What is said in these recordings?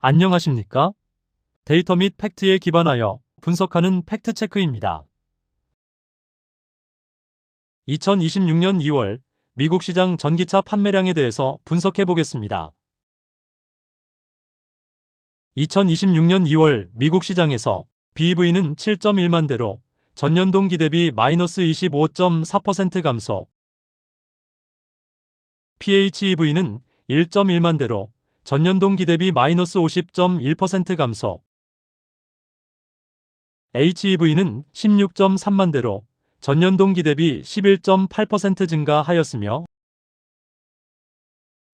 안녕하십니까? 데이터 및 팩트에 기반하여 분석하는 팩트체크입니다. 2026년 2월 미국 시장 전기차 판매량에 대해서 분석해 보겠습니다. 2026년 2월 미국 시장에서 BEV는 7.1만 대로 전년 동기 대비 마이너스 25.4% 감소, PHEV는 1.1만 대로 전년 동기 대비 마이너스 50.1% 감소, HEV는 16.3만 대로 전년 동기 대비 11.8% 증가하였으며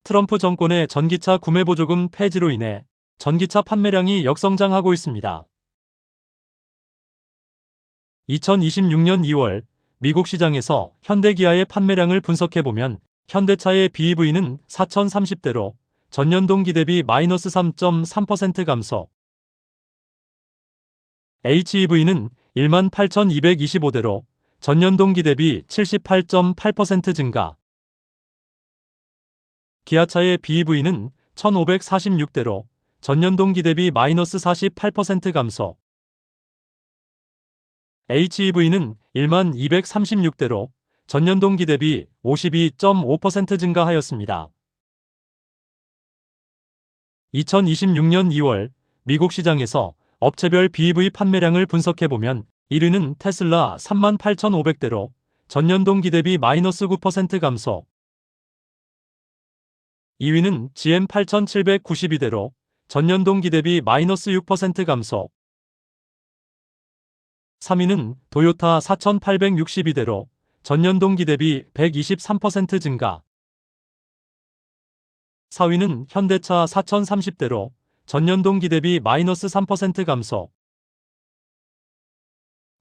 트럼프 정권의 전기차 구매 보조금 폐지로 인해 전기차 판매량이 역성장하고 있습니다. 2026년 2월 미국 시장에서 현대기아의 판매량을 분석해보면 현대차의 BEV는 4,030대로 전년 동기 대비 마이너스 3.3% 감소, HEV는 18,225대로 전년 동기 대비 78.8% 증가, 기아차의 BEV는 1,546대로 전년 동기 대비 마이너스 48% 감소, HEV는 10,236대로 전년 동기 대비 52.5% 증가하였습니다. 2026년 2월 미국 시장에서 업체별 BEV 판매량을 분석해보면 1위는 테슬라 38,500대로 전년 동기 대비 마이너스 9% 감소, 2위는 GM 8,792대로 전년 동기 대비 마이너스 6% 감소, 3위는 도요타 4,862대로 전년 동기 대비 123% 증가, 4위는 현대차 4,030대로 전년 동기 대비 마이너스 3% 감소,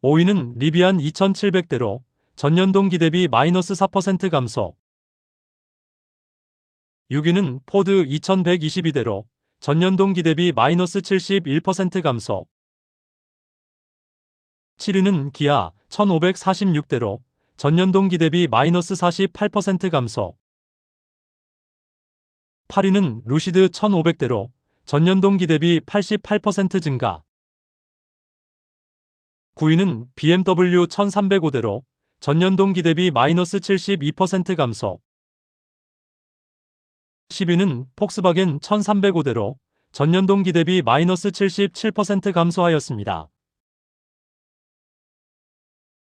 5위는 리비안 2,700대로 전년 동기 대비 마이너스 4% 감소, 6위는 포드 2,122대로 전년 동기 대비 마이너스 71% 감소, 7위는 기아 1,546대로 전년 동기 대비 마이너스 48% 감소, 8위는 루시드 1,500대로 전년 동기 대비 88% 증가, 9위는 BMW 1,305대로 전년 동기 대비 마이너스 72% 감소, 10위는 폭스바겐 1,305대로 전년 동기 대비 마이너스 77% 감소하였습니다.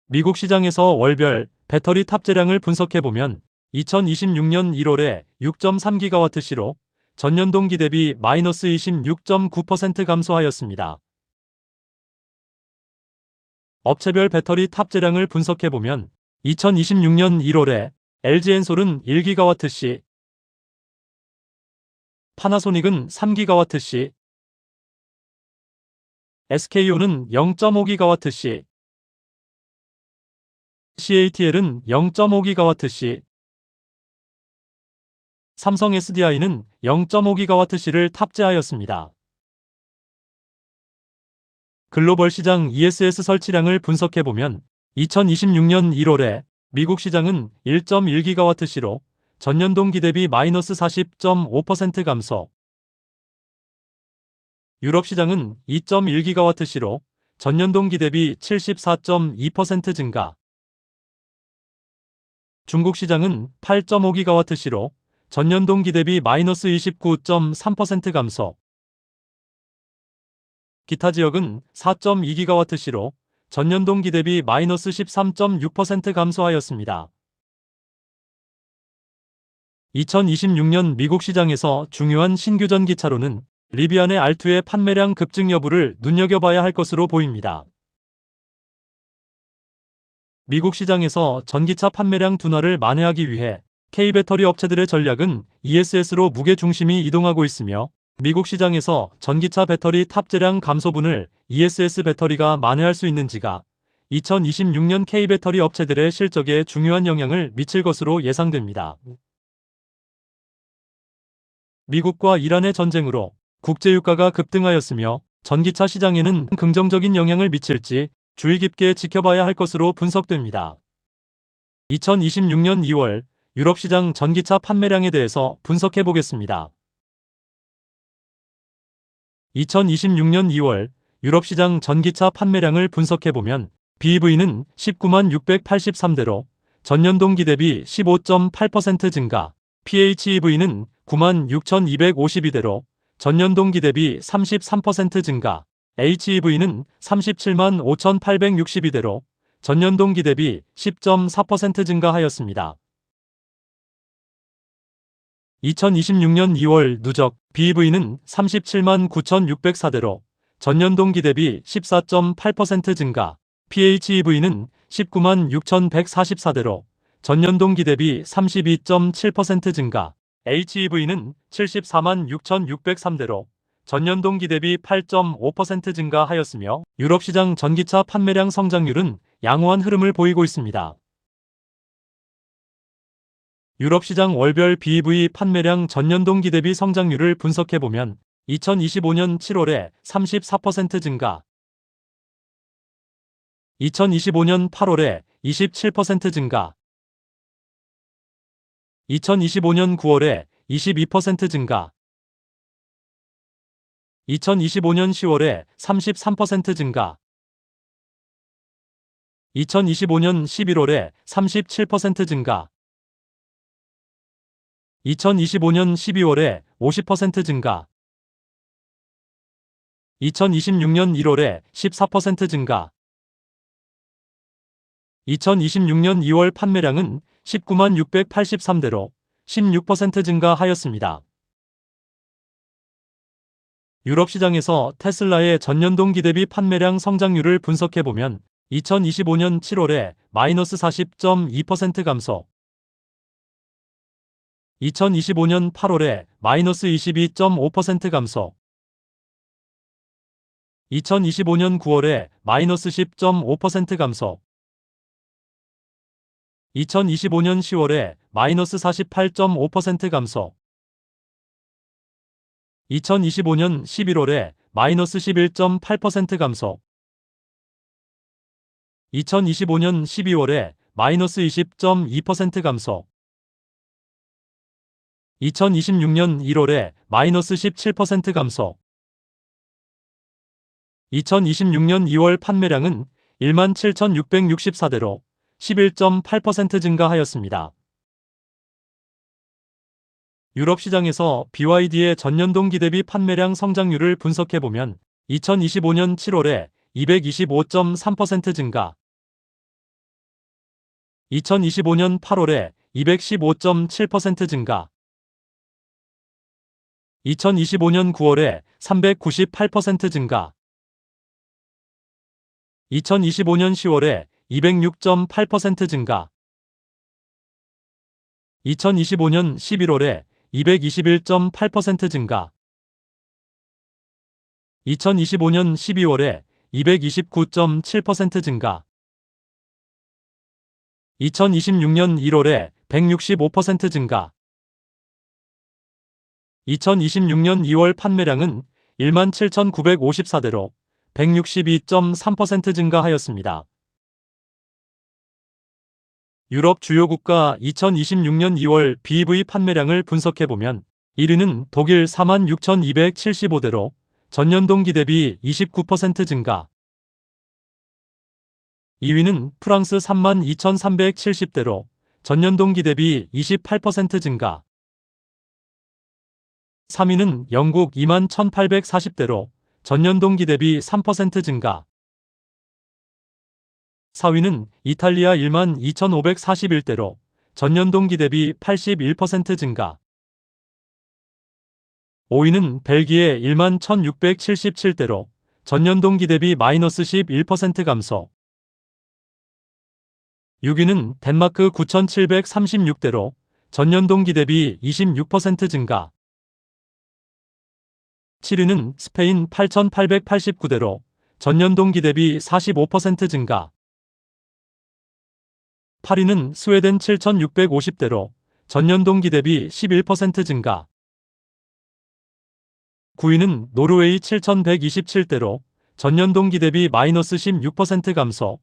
미국 시장에서 월별 배터리 탑재량을 분석해보면 2026년 1월에 6.3GWh로 전년 동기 대비 마이너스 26.9% 감소하였습니다. 업체별 배터리 탑재량을 분석해보면 2026년 1월에 LG엔솔은 1GWh, 파나소닉은 3GWh, SK온은 0.5GWh, CATL은 0.5GWh, 삼성 SDI는 0.5GWh를 탑재하였습니다. 글로벌 시장 ESS 설치량을 분석해보면 2026년 1월에 미국 시장은 1.1GWh로 전년 동기 대비 마이너스 40.5% 감소, 유럽 시장은 2.1GWh로 전년 동기 대비 74.2% 증가, 중국 시장은 8.5GWh로 전년 동기 대비 마이너스 29.3% 감소, 기타 지역은 4.2GWh로 전년 동기 대비 마이너스 13.6% 감소하였습니다. 2026년 미국 시장에서 중요한 신규 전기차로는 리비안의 R2의 판매량 급증 여부를 눈여겨봐야 할 것으로 보입니다. 미국 시장에서 전기차 판매량 둔화를 만회하기 위해 K배터리 업체들의 전략은 ESS로 무게 중심이 이동하고 있으며 미국 시장에서 전기차 배터리 탑재량 감소분을 ESS 배터리가 만회할 수 있는지가 2026년 K배터리 업체들의 실적에 중요한 영향을 미칠 것으로 예상됩니다. 미국과 이란의 전쟁으로 국제유가가 급등하였으며 전기차 시장에는 긍정적인 영향을 미칠지 주의 깊게 지켜봐야 할 것으로 분석됩니다. 2026년 2월 유럽 시장 전기차 판매량에 대해서 분석해 보겠습니다. 2026년 2월 유럽 시장 전기차 판매량을 분석해보면 BEV는 19만 683대로 전년 동기 대비 15.8% 증가, PHEV는 9만 6,252대로 전년 동기 대비 33% 증가, HEV는 37만 5,862대로 전년 동기 대비 10.4% 증가하였습니다. 2026년 2월 누적 BEV는 37만 9,604대로 전년 동기 대비 14.8% 증가, PHEV는 19만 6,144대로 전년 동기 대비 32.7% 증가, HEV는 74만 6,603대로 전년 동기 대비 8.5% 증가하였으며 유럽 시장 전기차 판매량 성장률은 양호한 흐름을 보이고 있습니다. 유럽 시장 월별 BEV 판매량 전년 동기 대비 성장률을 분석해보면 2025년 7월에 34% 증가, 2025년 8월에 27% 증가, 2025년 9월에 22% 증가, 2025년 10월에 33% 증가, 2025년 11월에 37% 증가, 2025년 12월에 50% 증가, 2026년 1월에 14% 증가, 2026년 2월 판매량은 19만 683대로 16% 증가하였습니다. 유럽 시장에서 테슬라의 전년 동기 대비 판매량 성장률을 분석해보면 2025년 7월에 마이너스 40.2% 감소, 2025년 8월에 마이너스 22.5% 감소, 2025년 9월에 마이너스 10.5% 감소, 2025년 10월에 마이너스 48.5% 감소, 2025년 11월에 마이너스 11.8% 감소, 2025년 12월에 마이너스 20.2% 감소, 2026년 1월에 마이너스 17% 감소, 2026년 2월 판매량은 17,664대로 11.8% 증가하였습니다. 유럽 시장에서 BYD의 전년 동기 대비 판매량 성장률을 분석해보면 2025년 7월에 225.3% 증가, 2025년 8월에 215.7% 증가, 2025년 9월에 398% 증가, 2025년 10월에 206.8% 증가, 2025년 11월에 221.8% 증가, 2025년 12월에 229.7% 증가, 2026년 1월에 165% 증가, 2026년 2월 판매량은 17,954대로 162.3% 증가하였습니다. 유럽 주요 국가 2026년 2월 BEV 판매량을 분석해보면 1위는 독일 46,275대로 전년 동기 대비 29% 증가, 2위는 프랑스 32,370대로 전년 동기 대비 28% 증가, 3위는 영국 21,840대로 전년 동기 대비 3% 증가, 4위는 이탈리아 12,541대로 전년 동기 대비 81% 증가, 5위는 벨기에 11,677대로 전년 동기 대비 마이너스 11% 감소, 6위는 덴마크 9,736대로 전년 동기 대비 26% 증가, 7위는 스페인 8,889대로 전년 동기 대비 45% 증가, 8위는 스웨덴 7,650대로 전년 동기 대비 11% 증가, 9위는 노르웨이 7,127대로 전년 동기 대비 마이너스 16% 감소,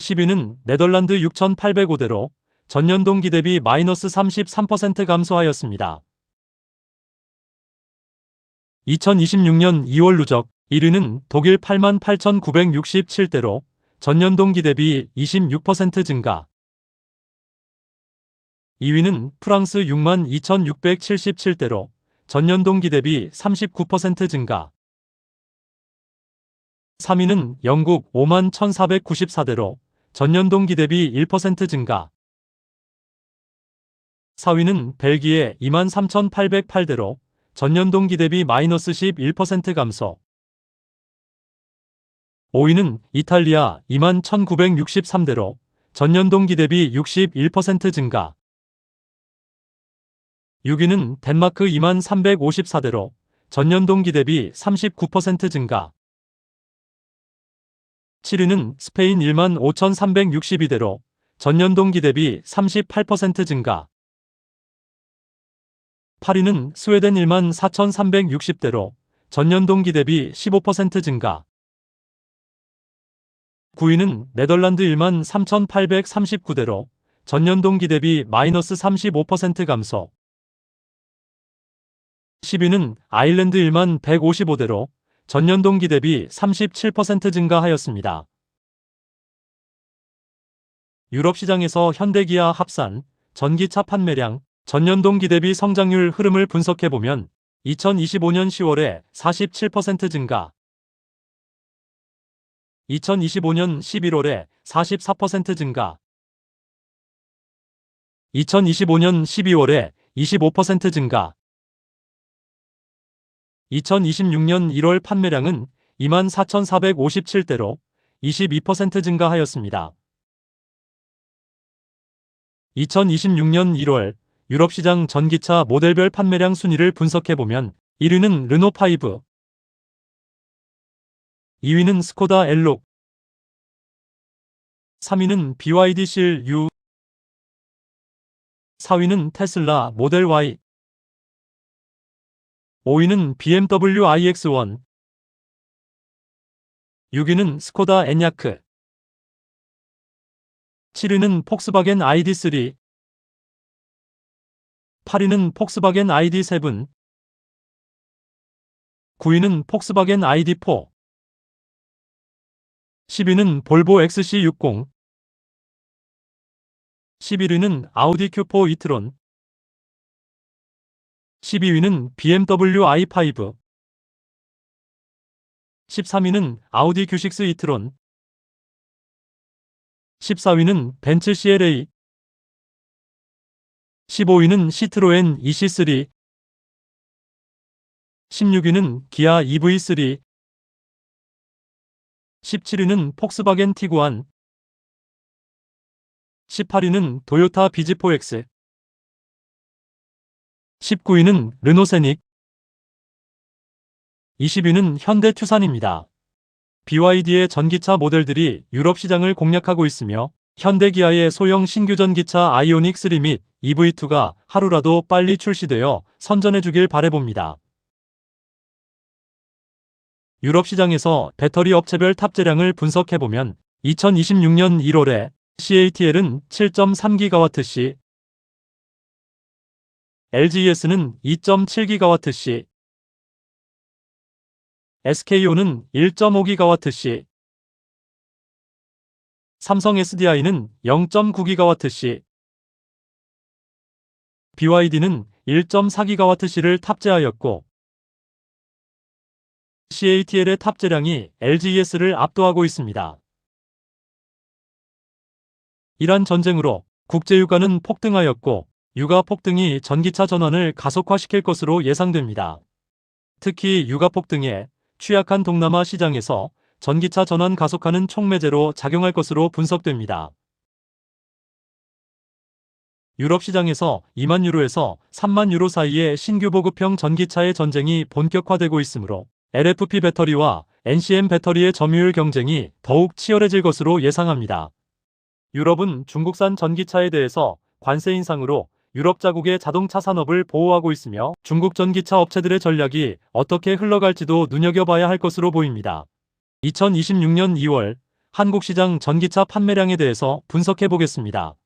10위는 네덜란드 6,805대로 전년 동기 대비 마이너스 33% 감소하였습니다. 2026년 2월 누적 1위는 독일 88,967대로 전년 동기 대비 26% 증가. 2위는 프랑스 62,677대로 전년 동기 대비 39% 증가. 3위는 영국 51,494대로 전년 동기 대비 1% 증가. 4위는 벨기에 23,808대로 전년 동기 대비 마이너스 11% 감소. 5위는 이탈리아 21,963대로 전년 동기 대비 61% 증가. 6위는 덴마크 23,354대로 전년 동기 대비 39% 증가. 7위는 스페인 15,362대로 전년 동기 대비 38% 증가. 8위는 스웨덴 14,360대로 전년 동기 대비 15% 증가. 9위는 네덜란드 13,839대로 전년 동기 대비 마이너스 35% 감소. 10위는 아일랜드 11,155대로 전년 동기 대비 37% 증가하였습니다. 유럽 시장에서 현대기아 합산, 전기차 판매량, 전년 동기 대비 성장률 흐름을 분석해보면 2025년 10월에 47% 증가, 2025년 11월에 44% 증가, 2025년 12월에 25% 증가, 2026년 1월 판매량은 24,457대로 22% 증가하였습니다. 2026년 1월 유럽 시장 전기차 모델별 판매량 순위를 분석해보면 1위는 르노5, 2위는 스코다 엘록, 3위는 BYD CL-U, 4위는 테슬라 모델 Y, 5위는 BMW iX1, 6위는 스코다 에냐크, 7위는 폭스바겐 ID3, 8위는 폭스바겐 ID7, 9위는 폭스바겐 ID4, 10위는 볼보 XC60, 11위는 아우디 Q4 이트론, 12위는 BMW i5, 13위는 아우디 Q6 이트론, 14위는 벤츠 CLA, 15위는 시트로엔 EC3, 16위는 기아 EV3, 17위는 폭스바겐 티구안, 18위는 도요타 비즈4X, 19위는 르노세닉, 20위는 현대 투산입니다. BYD의 전기차 모델들이 유럽 시장을 공략하고 있으며 현대기아의 소형 신규 전기차 아이오닉 3 및 EV2가 하루라도 빨리 출시되어 선전해주길 바라봅니다. 유럽 시장에서 배터리 업체별 탑재량을 분석해보면 2026년 1월에 CATL은 7.3GWh, LGES는 2.7GWh, SK온은 1.5GWh, 삼성 SDI는 0.9GWh, BYD는 1.4GWh를 탑재하였고 CATL의 탑재량이 LGES를 압도하고 있습니다. 이란 전쟁으로 국제유가는 폭등하였고 유가 폭등이 전기차 전환을 가속화시킬 것으로 예상됩니다. 특히 유가 폭등에 취약한 동남아 시장에서 전기차 전환 가속화는 촉매제로 작용할 것으로 분석됩니다. 유럽 시장에서 2만 유로에서 3만 유로 사이의 신규 보급형 전기차의 전쟁이 본격화되고 있으므로 LFP 배터리와 NCM 배터리의 점유율 경쟁이 더욱 치열해질 것으로 예상합니다. 유럽은 중국산 전기차에 대해서 관세 인상으로 유럽 자국의 자동차 산업을 보호하고 있으며 중국 전기차 업체들의 전략이 어떻게 흘러갈지도 눈여겨봐야 할 것으로 보입니다. 2026년 2월 한국 시장 전기차 판매량에 대해서 분석해 보겠습니다.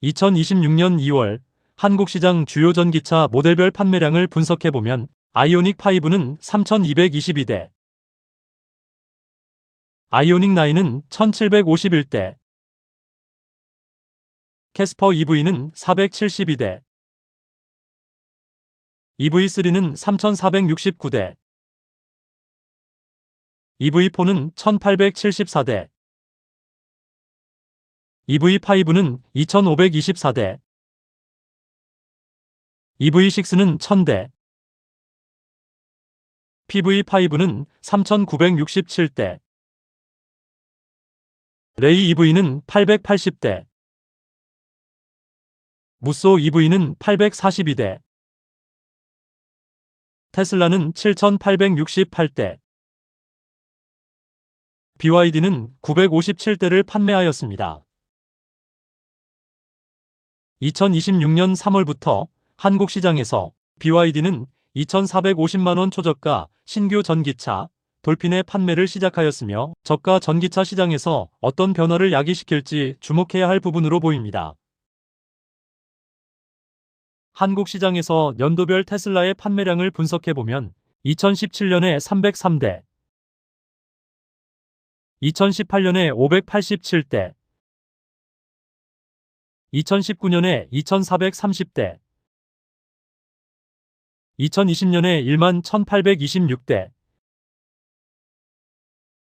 2026년 2월 한국 시장 주요 전기차 모델별 판매량을 분석해보면 아이오닉 5는 3,222대, 아이오닉 9은 1,751대, 캐스퍼 EV는 472대, EV3는 3,469대, EV4는 1,874대, EV5는 2,524대, EV6는 1,000대, PV5는 3,967대, 레이 EV는 880대, 무쏘 EV는 842대, 테슬라는 7,868대, BYD는 957대를 판매하였습니다. 2026년 3월부터 한국 시장에서 BYD는 2,450만원 초저가 신규 전기차 돌핀의 판매를 시작하였으며 저가 전기차 시장에서 어떤 변화를 야기시킬지 주목해야 할 부분으로 보입니다. 한국 시장에서 연도별 테슬라의 판매량을 분석해보면 2017년에 303대, 2018년에 587대, 2019년에 2430대, 2020년에 11,826대,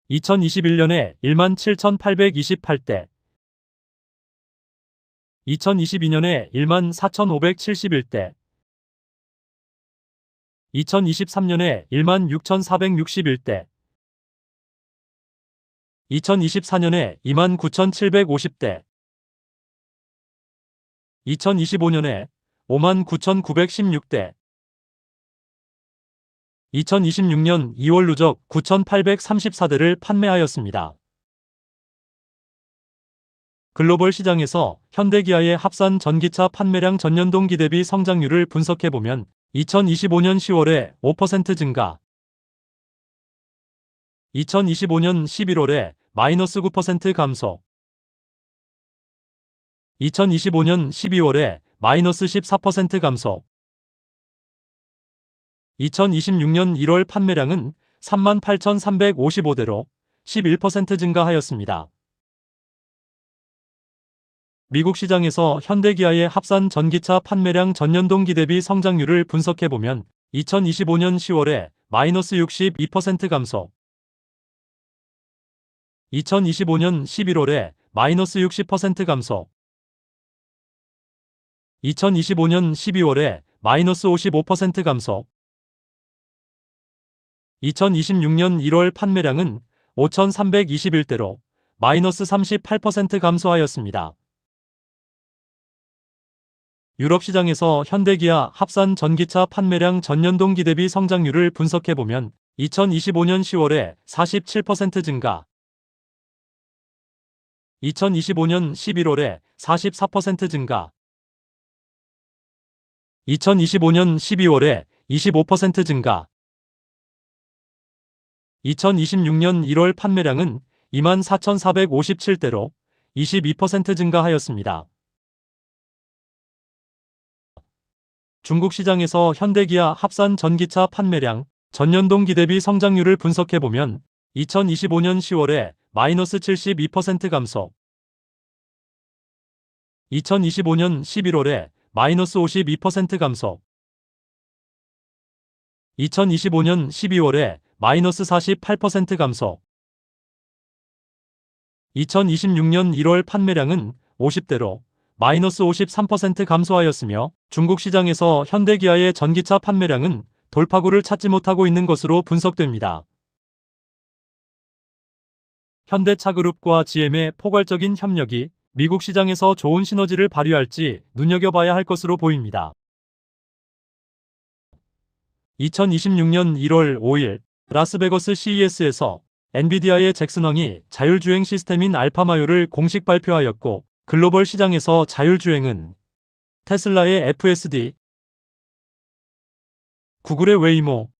2021년에 17,828대, 2022년에 14,571대, 2023년에 16,461대, 2024년에 29,750대, 2025년에 59,916대, 2026년 2월 누적 9,834대를 판매하였습니다. 글로벌 시장에서 현대기아의 합산 전기차 판매량 전년동 기대비 성장률을 분석해보면 2025년 10월에 5% 증가, 2025년 11월에 마이너스 9% 감소, 2025년 12월에 마이너스 14% 감소, 2026년 1월 판매량은 38,355대로 11% 증가하였습니다. 미국 시장에서 현대기아의 합산 전기차 판매량 전년동 기대비 성장률을 분석해보면 2025년 10월에 마이너스 62% 감소, 2025년 11월에 마이너스 60% 감소, 2025년 12월에 마이너스 55% 감소, 2026년 1월 판매량은 5,321대로 마이너스 38% 감소하였습니다. 유럽 시장에서 현대기아 합산 전기차 판매량 전년동 기대비 성장률을 분석해보면 2025년 10월에 47% 증가, 2025년 11월에 44% 증가, 2025년 12월에 25% 증가, 2026년 1월 판매량은 24,457대로 22% 증가하였습니다. 중국 시장에서 현대기아 합산 전기차 판매량 전년동 기대비 성장률을 분석해보면 2025년 10월에 마이너스 72% 감소, 2025년 11월에 마이너스 52% 감소, 2025년 12월에 마이너스 48% 감소, 2026년 1월 판매량은 50대로 마이너스 53% 감소하였으며 중국 시장에서 현대기아의 전기차 판매량은 돌파구를 찾지 못하고 있는 것으로 분석됩니다. 현대차그룹과 GM의 포괄적인 협력이 미국 시장에서 좋은 시너지를 발휘할지 눈여겨봐야 할 것으로 보입니다. 2026년 1월 5일 라스베거스 CES에서 엔비디아의 잭슨 황이 자율주행 시스템인 알파마요를 공식 발표하였고 글로벌 시장에서 자율주행은 테슬라의 FSD, 구글의 웨이모,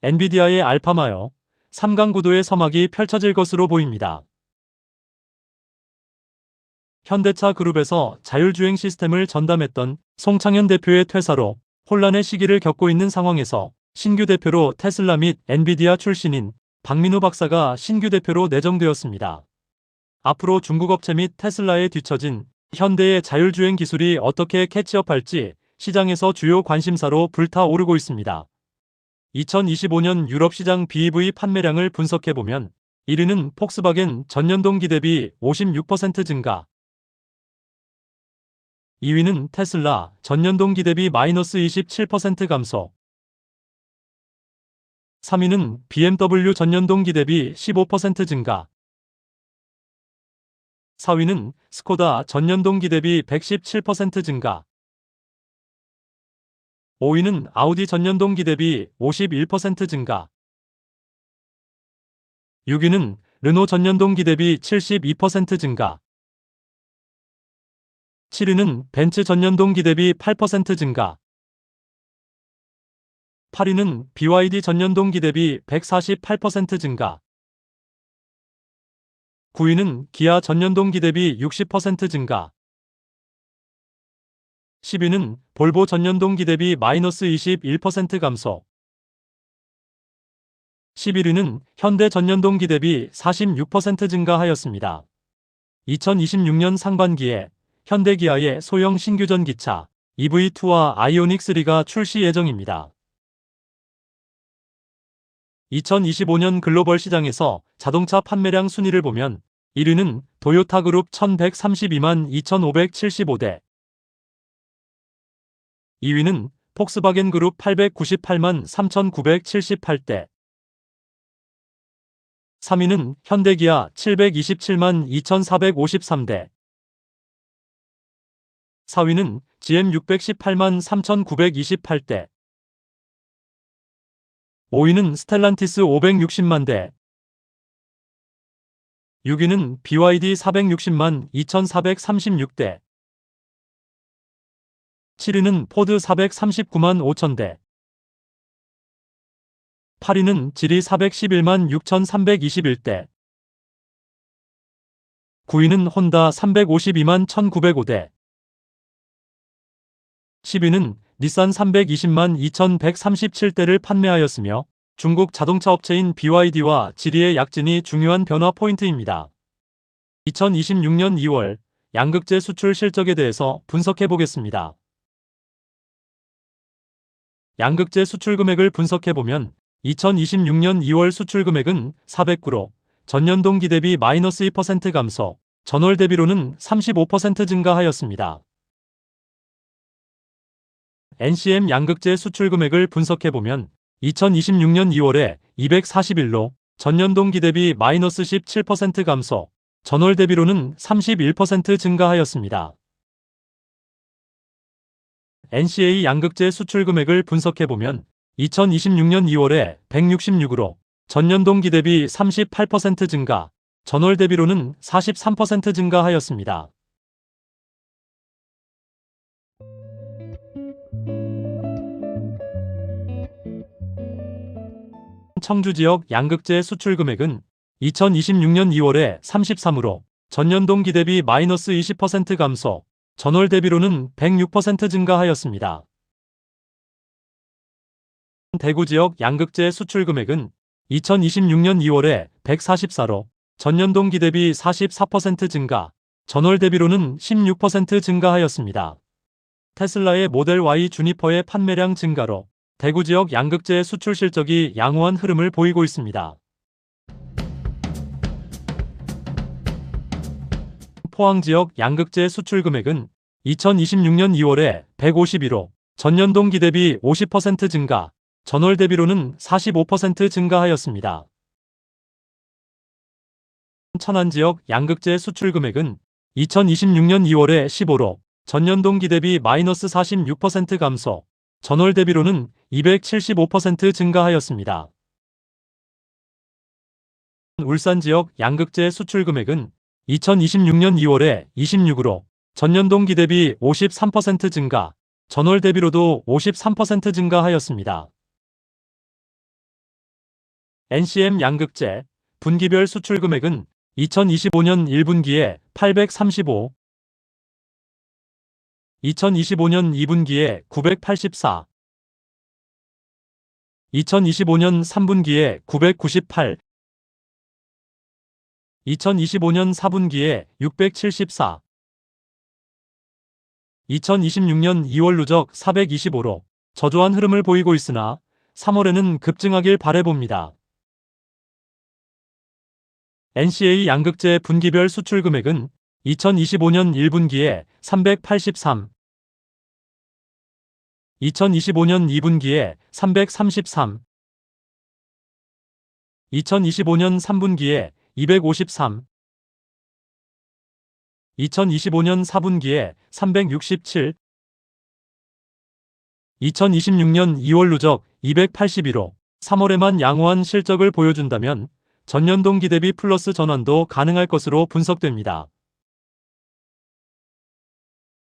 엔비디아의 알파마요, 3강 구도의 서막이 펼쳐질 것으로 보입니다. 현대차 그룹에서 자율주행 시스템을 전담했던 송창현 대표의 퇴사로 혼란의 시기를 겪고 있는 상황에서 신규 대표로 테슬라 및 엔비디아 출신인 박민우 박사가 신규 대표로 내정되었습니다. 앞으로 중국 업체 및 테슬라에 뒤처진 현대의 자율주행 기술이 어떻게 캐치업할지 시장에서 주요 관심사로 불타오르고 있습니다. 2025년 유럽 시장 BEV 판매량을 분석해보면 1위는 폭스바겐 전년동기 대비 56% 증가, 2위는 테슬라 전년동기 대비 -27% 감소, 3위는 BMW 전년동기 대비 15% 증가, 4위는 스코다 전년동기 대비 117% 증가, 5위는 아우디 전년동기 대비 51% 증가, 6위는 르노 전년동기 대비 72% 증가, 7위는 벤츠 전년동기 대비 8% 증가, 8위는 BYD 전년동기 대비 148% 증가, 9위는 기아 전년동기 대비 60% 증가, 10위는 볼보 전년동기 대비 -21% 감소, 11위는 현대 전년동기 대비 46% 증가하였습니다. 2026년 상반기에 현대기아의 소형 신규 전기차 EV2와 아이오닉3가 출시 예정입니다. 2025년 글로벌 시장에서 자동차 판매량 순위를 보면 1위는 도요타 그룹 1132만 2575대, 2위는 폭스바겐 그룹 898만 3978대, 3위는 현대기아 727만 2453대, 4위는 GM 618만 3928대, 5위는 스텔란티스 560만 대, 6위는 BYD 460만 2436대, 7위는 포드 439만 5000대, 8위는 지리 411만 6321대, 9위는 혼다 352만 1905대, 10위는 닛산 320만 2137대를 판매하였으며 중국 자동차 업체인 BYD와 지리의 약진이 중요한 변화 포인트입니다. 2026년 2월 양극재 수출 실적에 대해서 분석해 보겠습니다. 양극재 수출 금액을 분석해 보면 2026년 2월 수출 금액은 409로 전년 동기 대비 -2% 감소, 전월 대비로는 35% 증가하였습니다. NCM 양극재 수출 금액을 분석해 보면 2026년 2월에 241로 전년 동기 대비 -17% 감소, 전월 대비로는 31% 증가하였습니다. NCA 양극재 수출 금액을 분석해 보면 2026년 2월에 166으로 전년 동기 대비 38% 증가, 전월 대비로는 43% 증가하였습니다. 청주 지역 양극재 수출 금액은 2026년 2월에 33으로 전년 동기 대비 -20% 감소, 전월 대비로는 106% 증가하였습니다. 대구 지역 양극재 수출 금액은 2026년 2월에 144로 전년 동기 대비 44% 증가, 전월 대비로는 16% 증가하였습니다. 테슬라의 모델 Y 주니퍼의 판매량 증가로 대구 지역 양극재 수출 실적이 양호한 흐름을 보이고 있습니다. 포항 지역 양극재 수출 금액은 2026년 2월에 151호, 전년 동기 대비 50% 증가, 전월 대비로는 45% 증가하였습니다. 천안 지역 양극재 수출 금액은 2026년 2월에 15로 전년 동기 대비 -46% 감소, 전월 대비로는 275% 증가하였습니다. 울산 지역 양극재 수출 금액은 2026년 2월에 26으로 전년 동기 대비 53% 증가, 전월 대비로도 53% 증가하였습니다. NCM 양극재 분기별 수출 금액은 2025년 1분기에 835, 2025년 2분기에 984, 2025년 3분기에 998, 2025년 4분기에 674, 2026년 2월 누적 425로 저조한 흐름을 보이고 있으나 3월에는 급증하길 바라봅니다. NCA 양극재 분기별 수출 금액은 2025년 1분기에 383, 2025년 2분기에 333, 2025년 3분기에 253, 2025년 4분기에 367, 2026년 2월 누적 281호 3월에만 양호한 실적을 보여준다면 전년 동기 대비 플러스 전환도 가능할 것으로 분석됩니다.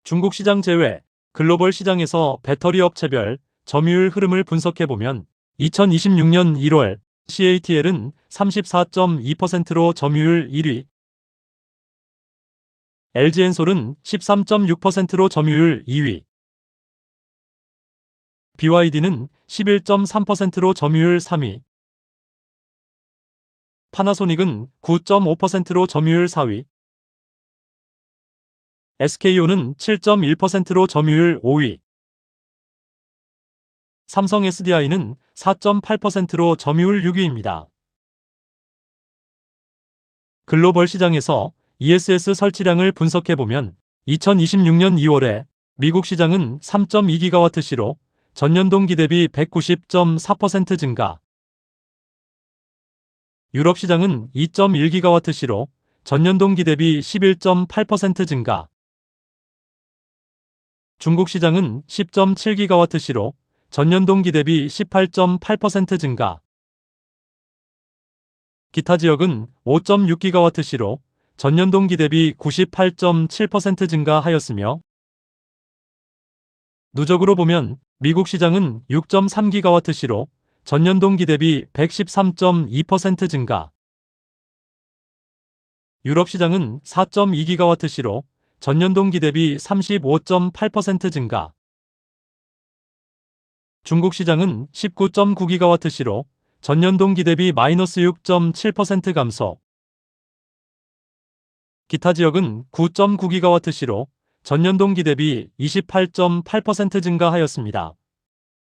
중국 시장 제외 글로벌 시장에서 배터리 업체별 점유율 흐름을 분석해보면 2026년 1월 CATL은 34.2%로 점유율 1위, LG엔솔은 13.6%로 점유율 2위, BYD는 11.3%로 점유율 3위, 파나소닉은 9.5%로 점유율 4위, SK온은 7.1%로 점유율 5위, 삼성 SDI는 4.8%로 점유율 6위입니다. 글로벌 시장에서 ESS 설치량을 분석해보면 2026년 2월에 미국 시장은 3.2GW시로 전년 동기 대비 190.4% 증가, 유럽 시장은 2.1GW시로 전년 동기 대비 11.8% 증가, 중국 시장은 10.7GW시로 전년 동기 대비 18.8% 증가, 기타 지역은 5.6GW시로 전년 동기 대비 98.7% 증가하였으며 누적으로 보면 미국 시장은 6.3GW시로 전년 동기 대비 113.2% 증가, 유럽 시장은 4.2GW시로 전년 동기 대비 35.8% 증가, 중국 시장은 19.9GW시로 전년 동기 대비 마이너스 6.7% 감소, 기타 지역은 9.9GW시로 전년 동기 대비 28.8% 증가하였습니다.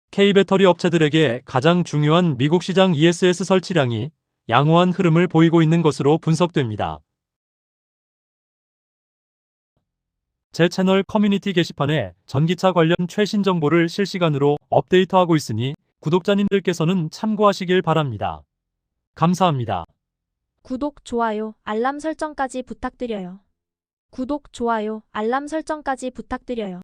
K배터리 업체들에게 가장 중요한 미국 시장 ESS 설치량이 양호한 흐름을 보이고 있는 것으로 분석됩니다. 제 채널 커뮤니티 게시판에 전기차 관련 최신 정보를 실시간으로 업데이트하고 있으니 구독자님들께서는 참고하시길 바랍니다. 감사합니다. 구독, 좋아요, 알람 설정까지 부탁드려요. 구독, 좋아요, 알람 설정까지 부탁드려요.